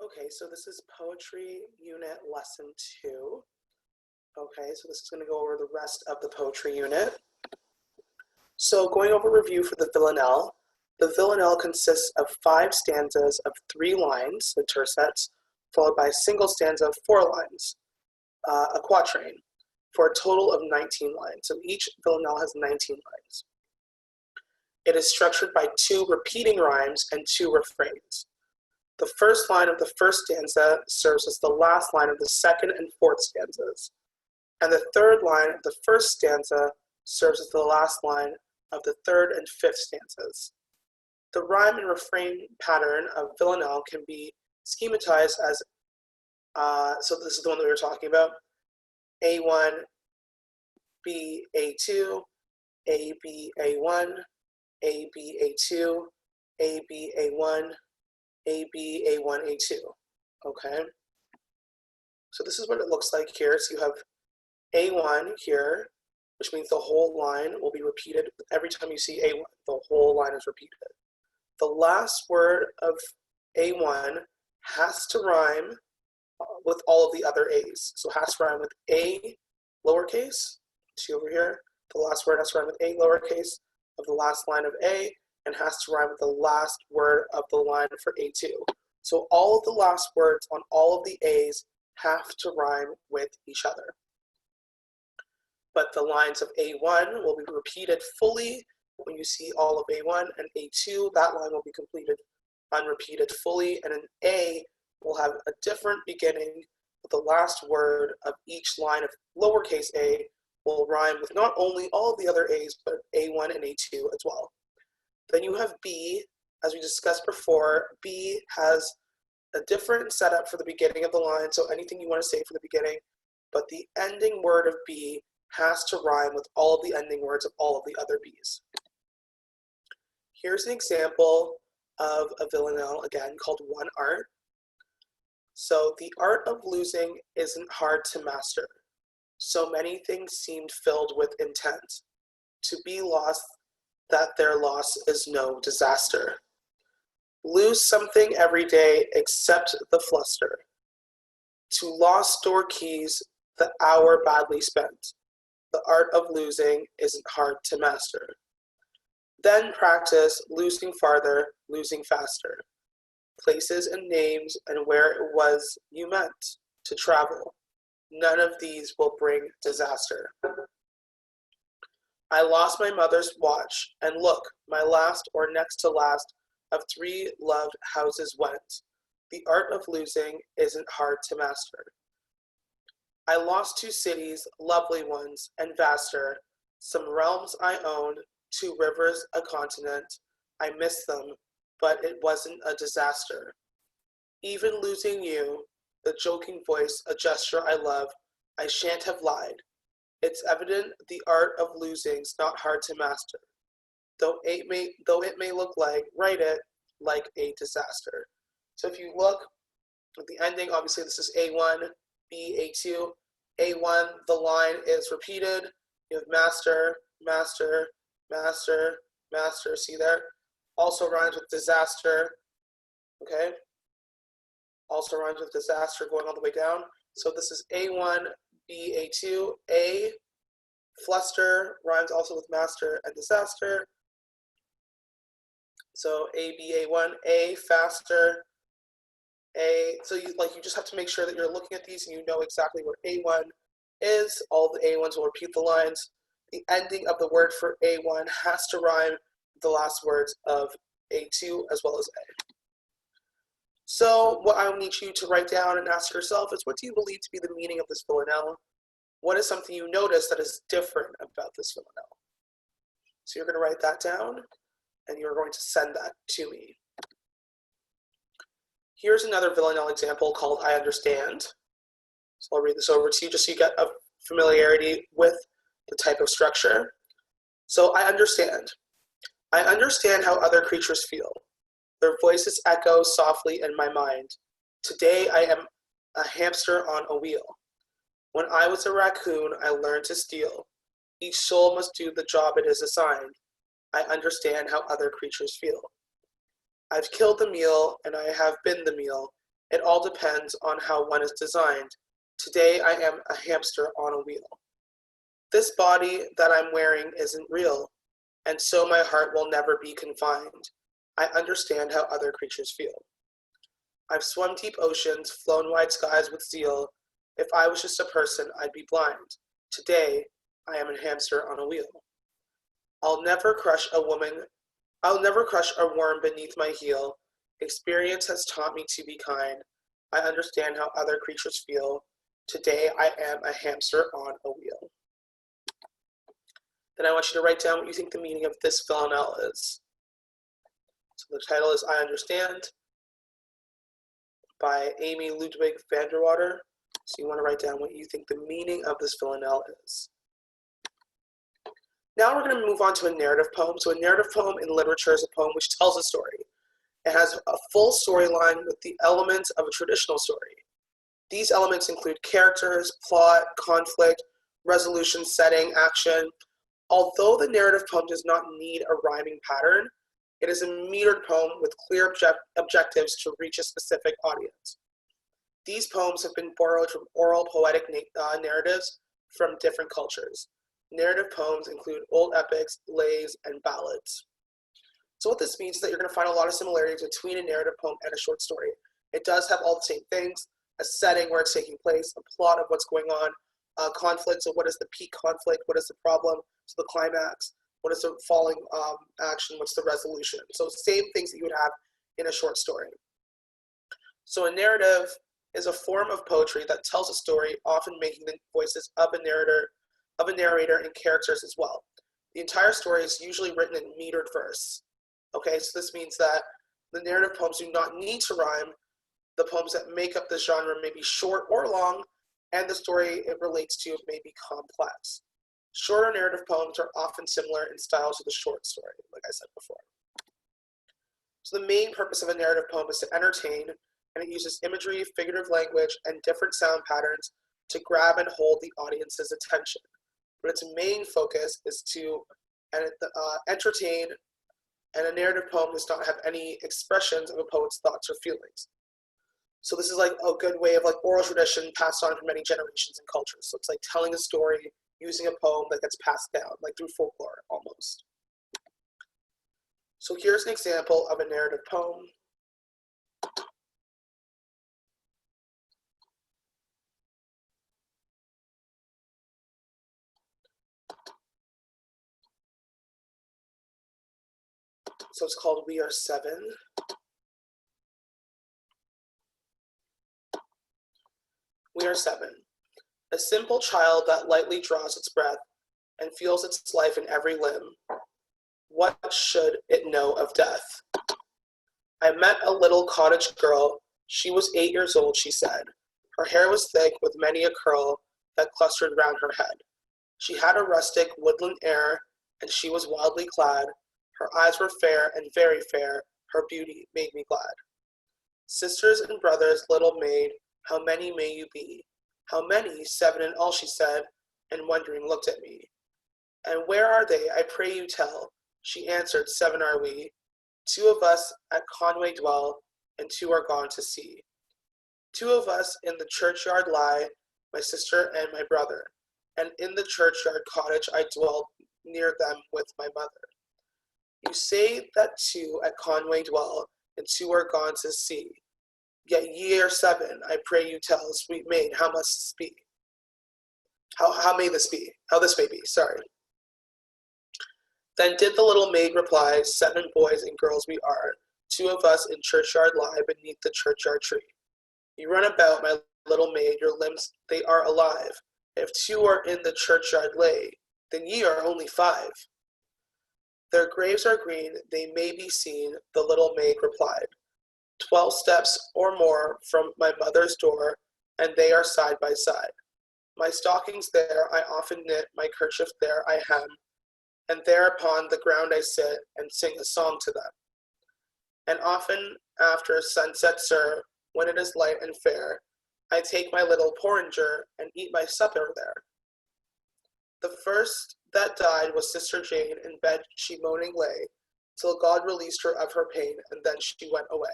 Okay, so this is Poetry Unit Lesson 2. Okay, so this is going to go over the rest of the poetry unit. So going over review for the Villanelle. The Villanelle consists of 5 stanzas of 3 lines, the tercets, followed by a single stanza of 4 lines, a quatrain, for a total of 19 lines. So each Villanelle has 19 lines. It is structured by 2 repeating rhymes and 2 refrains. The first line of the first stanza serves as the last line of the second and fourth stanzas, and the third line of the first stanza serves as the last line of the third and fifth stanzas. The rhyme and refrain pattern of Villanelle can be schematized as, so this is the one that we were talking about, A1, B, A2, A, B, A1, A, B, A2, A, B, A1, A, B, A1, A2, okay? So this is what it looks like here. So you have A1 here, which means the whole line will be repeated. Every time you see A1, the whole line is repeated. The last word of A1 has to rhyme with all of the other A's. So it has to rhyme with A lowercase, see over here, the last word has to rhyme with A lowercase of the last line of A, and has to rhyme with the last word of the line for A2. So all of the last words on all of the A's have to rhyme with each other. But the lines of A1 will be repeated fully when you see all of A1, and A2, that line will be completed unrepeated fully, and an A will have a different beginning, but the last word of each line of lowercase a will rhyme with not only all of the other A's, but A1 and A2 as well. Then you have B, as we discussed before. B has a different setup for the beginning of the line, so anything you want to say for the beginning, but the ending word of B has to rhyme with all of the ending words of all of the other B's. Here's an example of a Villanelle, again, called One Art. So the art of losing isn't hard to master. So many things seemed filled with intent. To be lost, that their loss is no disaster. Lose something every day except the fluster. To lost door keys, the hour badly spent. The art of losing isn't hard to master. Then practice losing farther, losing faster. Places and names and where it was you meant to travel. None of these will bring disaster. I lost my mother's watch, and look, my last or next to last of 3 loved houses went. The art of losing isn't hard to master. I lost 2 cities, lovely ones, and vaster, some realms I own, 2 rivers, a continent. I miss them, but it wasn't a disaster. Even losing you, the joking voice, a gesture I love, I shan't have lied. It's evident the art of losing's not hard to master, though it may look like, write it, like a disaster. So if you look at the ending, obviously this is A1, B, A2. A1, the line is repeated. You have master, master, master, master, see there? Also rhymes with disaster, okay? Also rhymes with disaster going all the way down. So this is A1, B, A2, A, fluster, rhymes also with master and disaster. So A, B, A1, A, faster, A. So you just have to make sure that you're looking at these and you know exactly where A1 is. All the A1s will repeat the lines. The ending of the word for A1 has to rhyme with the last words of A2 as well as A. So what I need you to write down and ask yourself is, what do you believe to be the meaning of this Villanelle? What is something you notice that is different about this Villanelle? So you're going to write that down and you're going to send that to me. Here's another Villanelle example called I Understand. So I'll read this over to you just so you get a familiarity with the type of structure. So I understand. I understand how other creatures feel. Their voices echo softly in my mind. Today I am a hamster on a wheel. When I was a raccoon, I learned to steal. Each soul must do the job it is assigned. I understand how other creatures feel. I've killed the meal, and I have been the meal, It all depends on how one is designed. Today I am a hamster on a wheel. This body that I'm wearing isn't real, and so my heart will never be confined. I understand how other creatures feel. I've swum deep oceans, flown wide skies with zeal. If I was just a person, I'd be blind. Today, I am a hamster on a wheel. I'll never crush a worm beneath my heel. Experience has taught me to be kind. I understand how other creatures feel. Today, I am a hamster on a wheel. Then I want you to write down what you think the meaning of this villanelle is. So the title is I Understand by Amy Ludwig van der Water. So you want to write down what you think the meaning of this villanelle is. Now we're going to move on to a narrative poem. So a narrative poem in literature is a poem which tells a story. It has a full storyline with the elements of a traditional story. These elements include characters, plot, conflict, resolution, setting, action. Although the narrative poem does not need a rhyming pattern, it is a metered poem with clear objectives to reach a specific audience. These poems have been borrowed from oral poetic narratives from different cultures. Narrative poems include old epics, lays, and ballads. So what this means is that you're going to find a lot of similarities between a narrative poem and a short story. It does have all the same things: a setting where it's taking place, a plot of what's going on, conflict, so what is the peak conflict, what is the problem, so the climax, what is the falling action, what's the resolution. So same things that you would have in a short story. So a narrative is a form of poetry that tells a story, often making the voices of a narrator and characters as well. The entire story is usually written in metered verse. Okay, so this means that the narrative poems do not need to rhyme. The poems that make up this genre may be short or long, and the story it relates to may be complex. Shorter narrative poems are often similar in style to the short story, like I said before. So the main purpose of a narrative poem is to entertain, and it uses imagery, figurative language, and different sound patterns to grab and hold the audience's attention. But its main focus is to entertain, and a narrative poem does not have any expressions of a poet's thoughts or feelings. So this is like a good way of like oral tradition passed on for many generations and cultures. So it's like telling a story using a poem that gets passed down, like through folklore almost. So here's an example of a narrative poem. So it's called We Are Seven. We are seven. A simple child that lightly draws its breath and feels its life in every limb. What should it know of death? I met a little cottage girl. She was 8 years old, she said. Her hair was thick with many a curl that clustered round her head. She had a rustic woodland air, and she was wildly clad. Her eyes were fair and very fair. Her beauty made me glad. Sisters and brothers, little maid, how many may you be? How many? 7 in all, she said, and wondering looked at me. And where are they? I pray you tell. She answered, 7 are we. 2 of us at Conway dwell, and 2 are gone to sea. 2 of us in the churchyard lie, my sister and my brother. And in the churchyard cottage I dwell near them with my mother. You say that 2 at Conway dwell, and 2 are gone to sea. Yet ye are 7, I pray you tell, sweet maid, how must this be? How may this be? How this may be, sorry. Then did the little maid reply, 7 boys and girls we are, 2 of us in churchyard lie beneath the churchyard tree. You run about, my little maid, your limbs, they are alive. If 2 are in the churchyard lay, then ye are only 5. Their graves are green, they may be seen, the little maid replied. 12 steps or more from my mother's door, and they are side by side. My stockings there I often knit, my kerchief there I hem, and there upon the ground I sit and sing a song to them. And often after sunset, sir, when it is light and fair, I take my little porringer and eat my supper there. The first that died was Sister Jane, in bed she moaning lay, till God released her of her pain, and then she went away.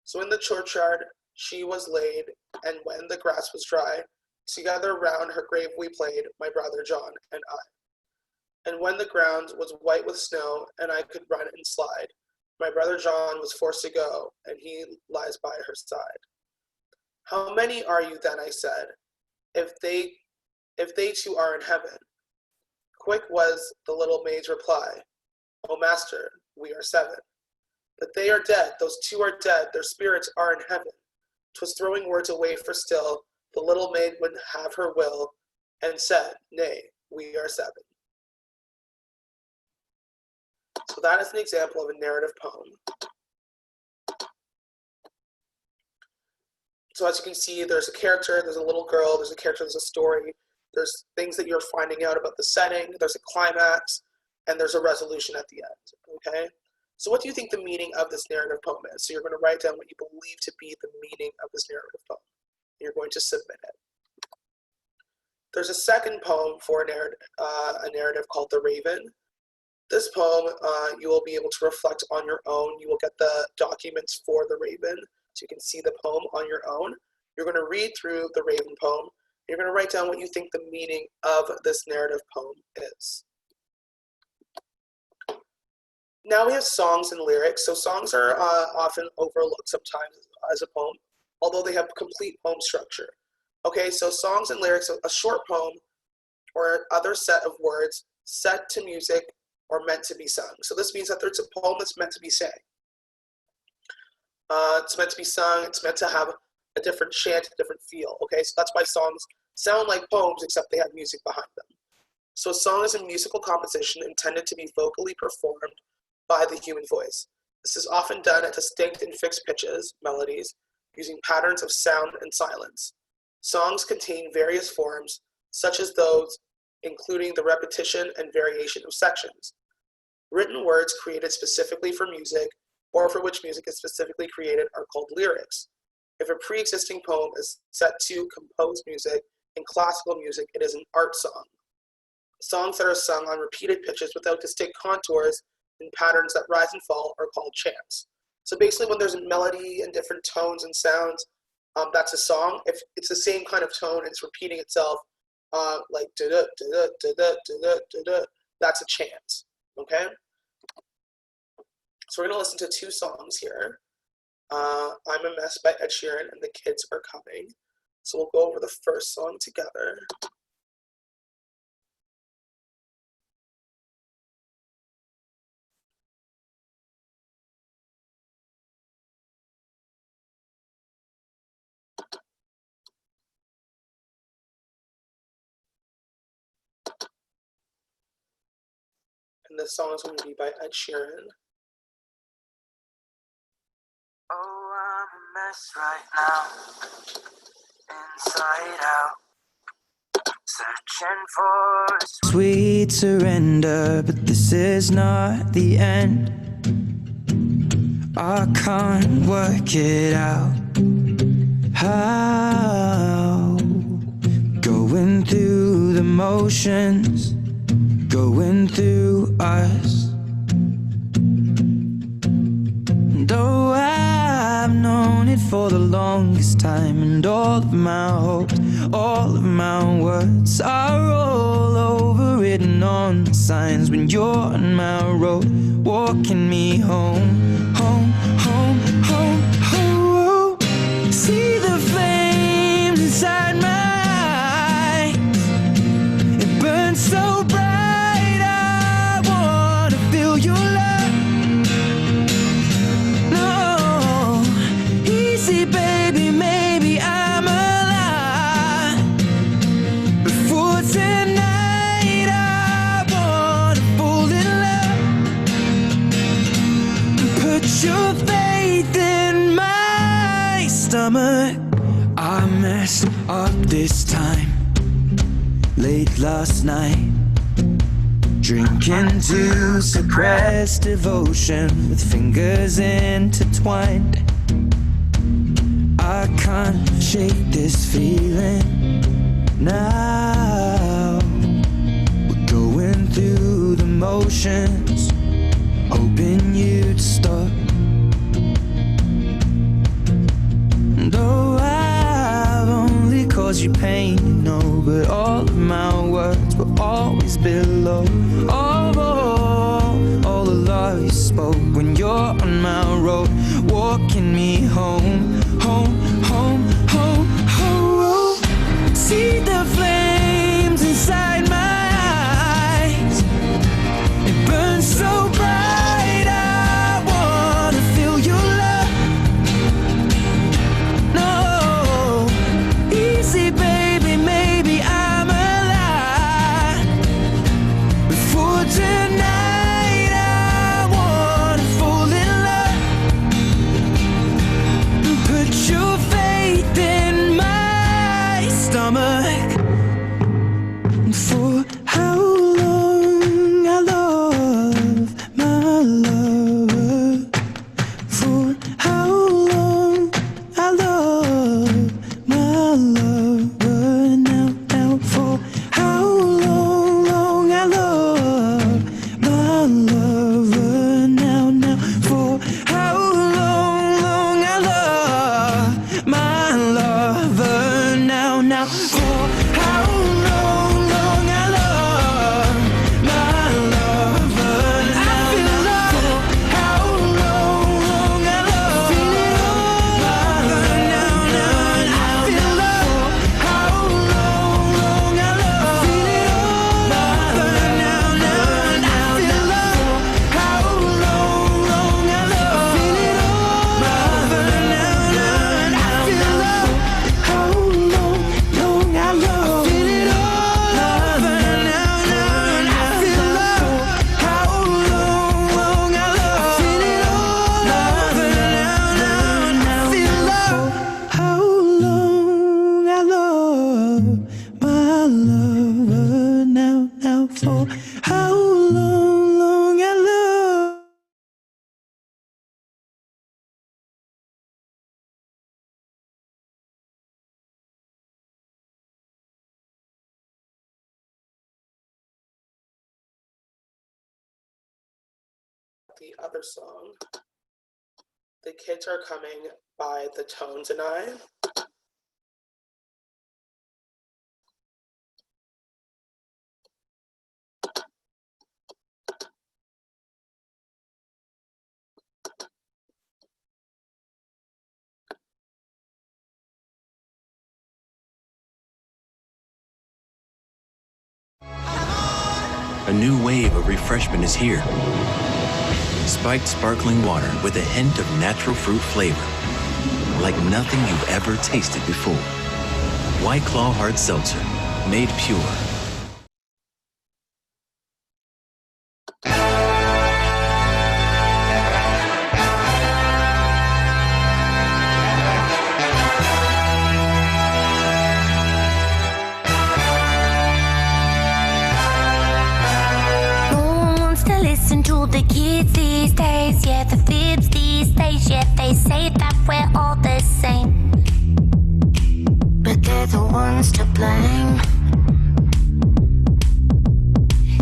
So in the churchyard, she was laid, and when the grass was dry, together round her grave we played, my brother John and I. And when the ground was white with snow, and I could run and slide, my brother John was forced to go, and he lies by her side. How many are you then, I said, if they too are in heaven? Quick was the little maid's reply, O master, we are 7. But they are dead, those 2 are dead, their spirits are in heaven. 'Twas throwing words away for still, the little maid would have her will, and said, nay, we are 7. So that is an example of a narrative poem. So as you can see, there's a character, there's a little girl, there's a character, there's a story, there's things that you're finding out about the setting, there's a climax, and there's a resolution at the end, okay? So what do you think the meaning of this narrative poem is? So you're going to write down what you believe to be the meaning of this narrative poem. You're going to submit it. There's a second poem for a narrative called The Raven. This poem, you will be able to reflect on your own. You will get the documents for The Raven, so you can see the poem on your own. You're going to read through the Raven poem. You're going to write down what you think the meaning of this narrative poem is. Now we have songs and lyrics. So songs are often overlooked sometimes as a poem, although they have complete poem structure. Okay, so songs and lyrics, a short poem or other set of words set to music or meant to be sung. So this means that there's a poem that's meant to be sang. It's meant to be sung, it's meant to have a different chant, a different feel. Okay, so that's why songs sound like poems except they have music behind them. So a song is a musical composition intended to be vocally performed by the human voice. This is often done at distinct and fixed pitches, melodies, using patterns of sound and silence. Songs contain various forms, such as those including the repetition and variation of sections. Written words created specifically for music, or for which music is specifically created, are called lyrics. If a pre-existing poem is set to compose music, in classical music, it is an art song. Songs that are sung on repeated pitches without distinct contours and patterns that rise and fall are called chants. So basically when there's a melody and different tones and sounds, that's a song. If it's the same kind of tone and it's repeating itself, like da-da, da-da, da-da, da-da, da-da, that's a chant, okay? So we're gonna listen to 2 songs here. I'm a Mess by Ed Sheeran and The Kids Are Coming. So we'll go over the first song together. And this song is going to be by Ed Sheeran. Oh, I'm a mess right now, inside out, searching for sweet surrender, but this is not the end. I can't work it out. How? Going through the motions, going through us. Though I've known it for the longest time, and all of my hopes, all of my words are all overwritten on the signs when you're on my road, walking me home, home, home, home, home. See the flames inside my eyes, it burns so bright. I wanna feel your love. Baby, maybe I'm alive. Before tonight, I wanna fall in love. Put your faith in my stomach. I messed up this time, late last night, drinking to suppress devotion with fingers intertwined. I can't shake this feeling now. We're going through the motions, hoping you'd stop. Though caused you pain, you know. But all of my words were always below. All the love you spoke when you're on my road, walking me home, home, home, home, home. See the flames inside my eyes, it burns so bright. I wanna feel your love. No, easy baby, maybe I'm alive. Before tonight I wanna fall in love. Put your faith in my stomach. For how long I love my lover. For how long I love my lover. Now for how long I love my lover. Now for how long I love my lover. Now for how long I love my lover. I feel love. How long I love my lover. Now I feel love. How long I love my lover. Now I feel love. How long I love my lover. Now I feel love. How long I love. Feel it all. Lover. Now I feel love. How long I love. Feel it all. Lover. Now I feel love. How long I love my lover. Now for how long I love. The other song, The Kids Are Coming by The Tones and I. A new wave of refreshment is here. Spiked sparkling water with a hint of natural fruit flavor. Like nothing you've ever tasted before. White Claw Hard Seltzer, made pure. No one wants to listen to the kids these days. Yeah, the fibs these days. Yeah, they say that we're all the same, but they're the ones to blame.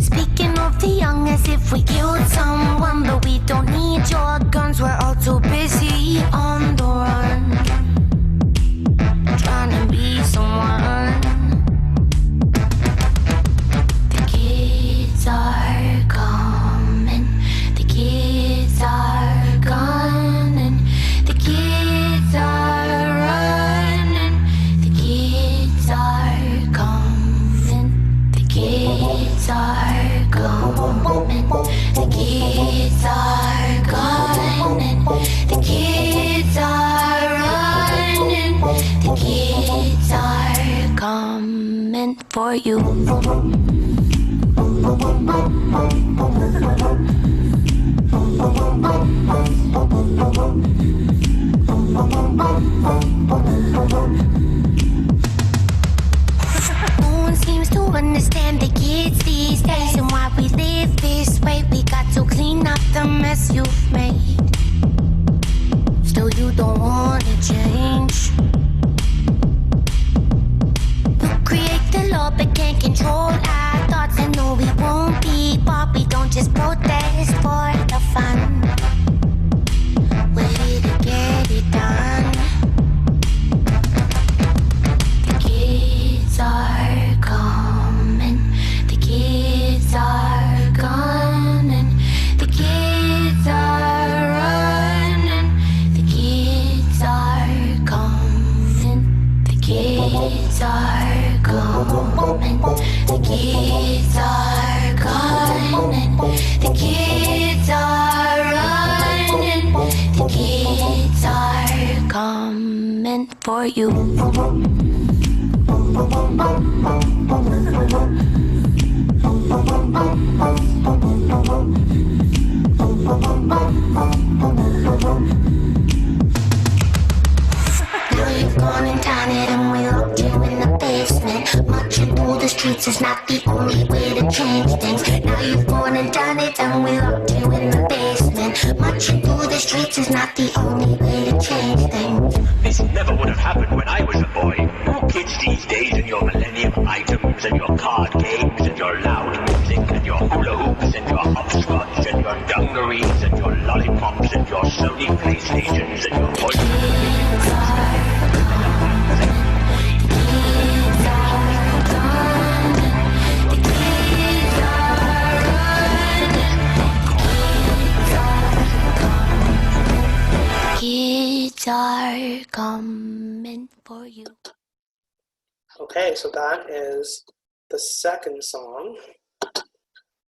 Speaking of the young as if we killed someone, but we don't need your guns. We're all too busy on the run, trying to be someone. The kids are coming, the kids are gunning, the kids are running, the kids are coming, the kids are coming, the kids are gunning, the kids are running, the kids are coming for you. No one seems to understand the kids these days and why we live this way. We got to clean up the mess you've made. Still, you don't wanna change. You create the law but can't control our thoughts. I know we won't be, but we don't just protest for the fun. We're here to get it done. The kids meant for you. Now you've gone and done it and we locked you in the basement. Marching through the streets is not the only way to change things. Now you've gone and done it and we locked you in the basement. Marching through the streets is not the only way to change things. This never would have happened when I was a boy. You kids these days and your millennium items and your card games and your loud music and your hula hoops and your hopscotch and your dungarees and your lollipops and your Sony PlayStations and your toys. Kids are coming for you. Okay, so that is the second song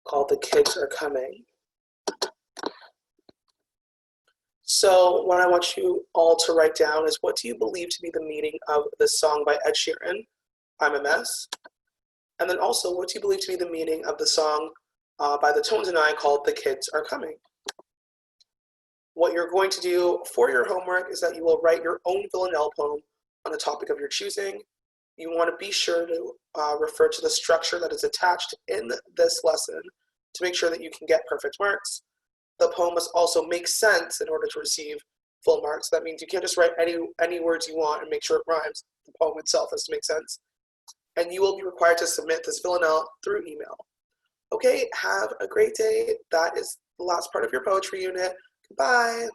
called The Kids Are Coming. So what I want you all to write down is, what do you believe to be the meaning of this song by Ed Sheeran, I'm a Mess? And then also, what do you believe to be the meaning of the song by the Tones and I called The Kids Are Coming? What you're going to do for your homework is that you will write your own Villanelle poem on a topic of your choosing. You want to be sure to refer to the structure that is attached in this lesson to make sure that you can get perfect marks. The poem must also make sense in order to receive full marks. That means you can't just write any words you want and make sure it rhymes. The poem itself has to make sense. And you will be required to submit this Villanelle through email. Okay, have a great day. That is the last part of your poetry unit. Goodbye.